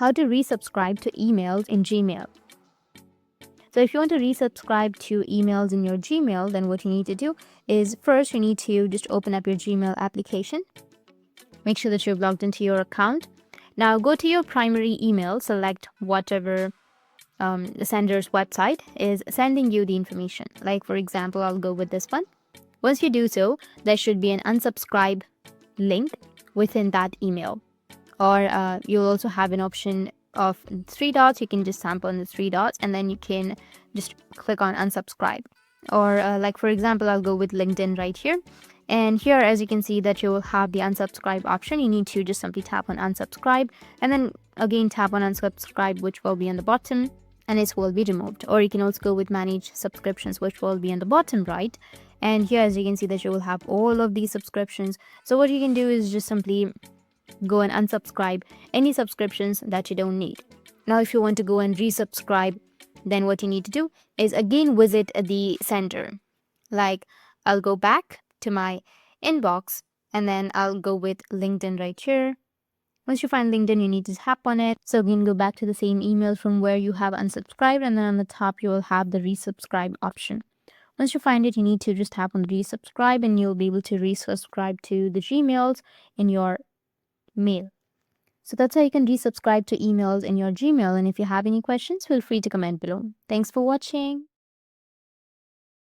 how to resubscribe to emails in Gmail. So if you want to resubscribe to emails in your Gmail, then what you need to do is first you need to just open up your Gmail application. Make sure that you've logged into your account. Now go to your primary email, select whatever the sender's website is sending you the information. Like for example, I'll go with this one. Once you do so, there should be an unsubscribe link within that email. Or you'll also have an option of 3 dots. You can just tap on the 3 dots and then you can just click on unsubscribe. Or like for example, I'll go with LinkedIn right here. And here, as you can see, that you will have the unsubscribe option. You need to just simply tap on unsubscribe and then again tap on unsubscribe, which will be on the bottom, and it will be removed. Or you can also go with manage subscriptions, which will be on the bottom right. And here, as you can see, that you will have all of these subscriptions. So what you can do is just simply go and unsubscribe any subscriptions that you don't need. Now, if you want to go and resubscribe, then what you need to do is again visit the center. Like I'll go back to my inbox and then I'll go with LinkedIn right here. Once you find LinkedIn, you need to tap on it. So again, go back to the same email from where you have unsubscribed, and then on the top, you will have the resubscribe option. Once you find it, you need to just tap on the resubscribe and you'll be able to resubscribe to the Gmails in your mail. So that's how you can resubscribe to emails in your Gmail. And if you have any questions, feel free to comment below. Thanks for watching.